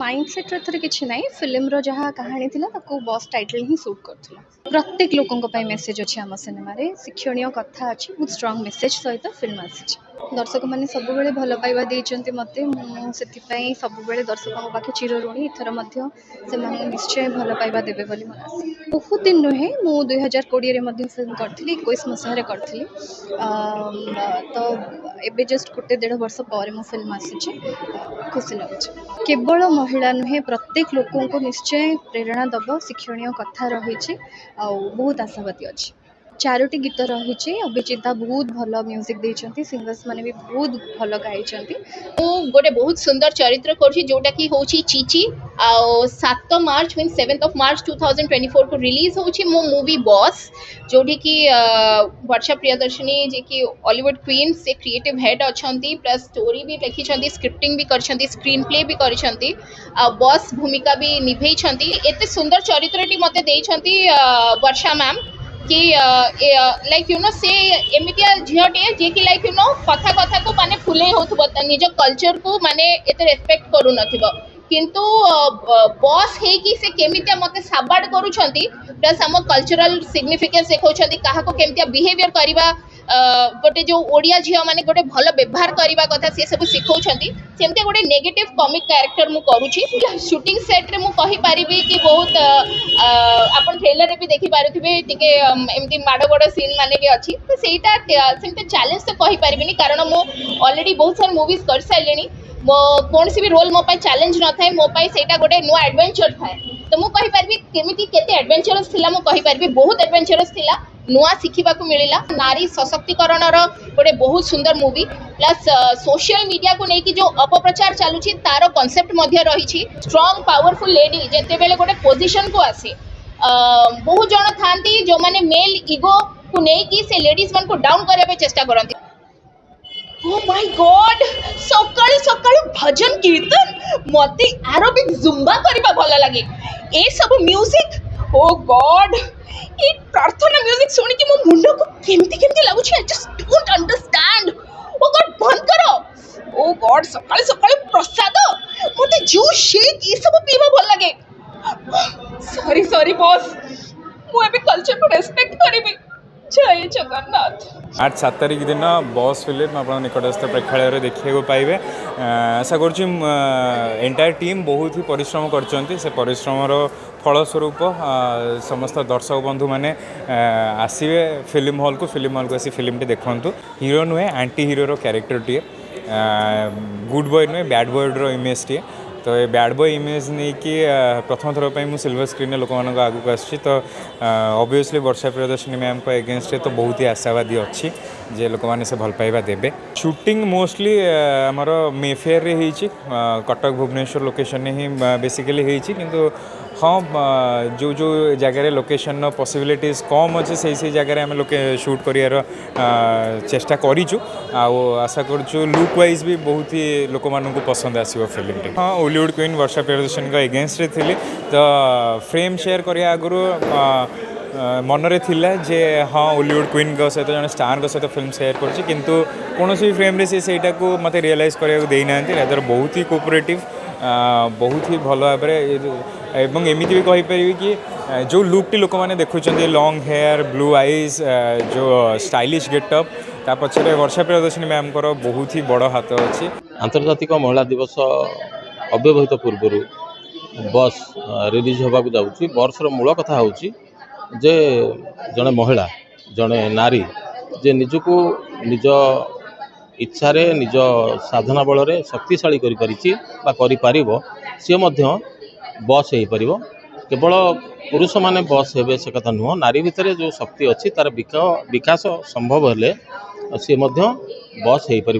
Mindset एथर किसी ना film जहाँ कहानी थी बस टाइटल ही सुट कर प्रत्येक लोकों मेसेज अच्छे आम सिनेमा शिक्षणीय कथा अच्छी बहुत स्ट्रांग मेसेज सहित फिल्म आसी दर्शक मैंने सब भल पाइबा देते मत मुझे सब दर्शकों पाखे चिर ऋणी एथर से निश्चय भल पाइबा देवे बोली मन आसे बहुत दिन नुहे मु 2020 फिल्म करी 21 मसीह करी तो एबे जस्ट गोटे 1.5 वर्ष पर मो फिल्म आसी खुशी लगुच केवल महिला नुहे प्रत्येक लोकों को निश्चय प्रेरणा दब शिक्षणीय कथा रही बहुत आशावादी अच्छी 4टी गीत रही अभिजिता बहुत भल म्यूजिक देती सिंगर्स माने भी बहुत भल गाई गोटे बहुत सुंदर चरित्र करुँची जोटा कि हूँ चीची आ 7 मार्च मीन 7 मार्च 2024 को रिलीज होची मो मूवी बॉस जोटी कि वर्षा प्रियदर्शनी जे कि हॉलीवुड क्वीन से क्रिएटिव हेड अच्छी प्लस स्टोरी भी लिखिं स्क्रिप्टिंग भी कर स्क्रीन प्ले भी कर बॉस भूमिका भी निभे एत सुंदर चरित्रटी मते देइछंती वर्षा मैम कि लाइक यू नो से एमितिया झीटे जे कि लाइक यू नो कथा कथा को माने फुले होथबो निज कल्चर को माने एते रेस्पेक्ट करू नथिबो किंतु बॉस है कि से केमितिया मते साबाड करूछंती प्लस हम कल्चरल सिग्निफिकेंस देखौछंती काहा को केमितिया बिहेवियर करबा गोटे जो ओडिया झियो माने गोटे भल व्यवहार करबा कथा से सब सिखौछंती सेमते गोटे नेगेटिव कॉमिक कैरेक्टर मु करूछि शूटिंग सेट रे मु कहि पारिबी कि बहुत आपण ट्रेलर रे भी देखि पारुथिबे टिके एमती माड गोड सीन माने भी अछि तो सेटा सेमते चैलेंज तो कहि पारिबिनी कारण मु ऑलरेडी बहुत सारे मूवीज कर साइलेनी मो कौन सी भी रोल मो पाई चैलेंज न थाए मो पाई सेटा गोटे नुआ एडवेंचर थाए तो मु कहि पारबी केमिति केते एडवेंचरस थिला मु कहि पारबी बहुत एडवेंचरस थिला नुआ सिखिबा को मिलिला नारी सशक्तिकरण रो गोटे बहुत सुंदर मूवी प्लस सोशल मीडिया को लेकिन जो अपप्रचार चालुची तारो कांसेप्ट मध्य रही स्ट्रांग पावरफुल लेडी जेते बेले गोटे पोजीशन को आसे बहुत जन थांती जो माने मेल ईगो को लेकिन से लेडीज मन को डाउन करबे चेष्टा करंती ओ माय गॉड सकाळ सकाळ भजन कीर्तन मते एरोबिक जुम्बा करबा भल लागे ए सब म्यूजिक ओ गॉड ये प्रार्थना म्यूजिक सुन के मो मुंडो को केमती केमती लागु छी I just don't understand oh god बंद करो ओ गॉड सकाळ सकाळ प्रसाद मते जूस शेक ये सब पीबा भल लागे सॉरी सॉरी बॉस मु एबे कल्चर को रेस्पेक्ट करिबी जय जगन्नाथ 8-7 तारिख दिन बॉस फिल्म आप निकटस्थ प्रेक्षालय देखा पाइबे आशा करुँच एंटायर टीम बहुत ही परिश्रम कर परिश्रमर फलस्वरूप समस्त दर्शक बंधु मैंने आसवे फिल्म हॉल को आसी फिल्म टी देखु हीरो नुहे anti hero character TA good boy नुहे बैड बॉय इमेज टीए तो ये बैड बॉय इमेज नहीं कि प्रथम थर पर सिल्वर स्क्रीन लोक आगू आसूँ तो ऑब्वियसली वर्षा प्रियदर्शनी मैम को एगेंस्ट तो बहुत ही आशावादी अच्छी जे लोक मैंने से भल पाइबा देबे शूटिंग मोस्टली आमर मेफेयर रे होईची कटक भुवनेश्वर लोकेशन ही बेसिकली होईची किंतु हाँ जो जो जगार लोकेशन पॉसिबिलिटीज कम अच्छे से जगह आम लोके शूट कर चेष्टा करूँ आशा करूँ लुक वाइज भी बहुत ही लोक मानू पसंद आसो फिल्म हाँ हॉलीवुड क्वीन वर्षा प्रियदर्शनी एगेंस्ट थी तो फ्रेम शेयर करने आगु मनरे थिला जे हाँ हॉलीवुड क्वीन सहित जन स्टार सहित फिल्म शेयर कर किंतु कौन भी फ्रेम रे से मत रियलाइज करने देना रादर बहुत ही कोऑपरेटिव बहुत ही भल भाव एवं एमती भी कहीपर कि जो लुकटी लोक मैंने देखुं लॉन्ग हेयर ब्लू आईज जो स्टाइलिश गेटअप ता पछरे वर्षा प्रियदर्शनी मैम को बहुत ही बड़ हाथ अच्छी आंतर्जातिक महिला दिवस अव्यवहित पूर्व बस रिलीज होगा जाऊँगी बर्षर मूल कथा हूँ जे जड़े महिला जड़े नारी जे निजको निज इच्छा रे निज साधना बल रे शक्तिशाली करि सी बस हो पार केवल पुरुष माने बस हे से कथा नुह नारी भितर जो शक्ति अच्छी तार विकास संभव हेले सी बस हो पार।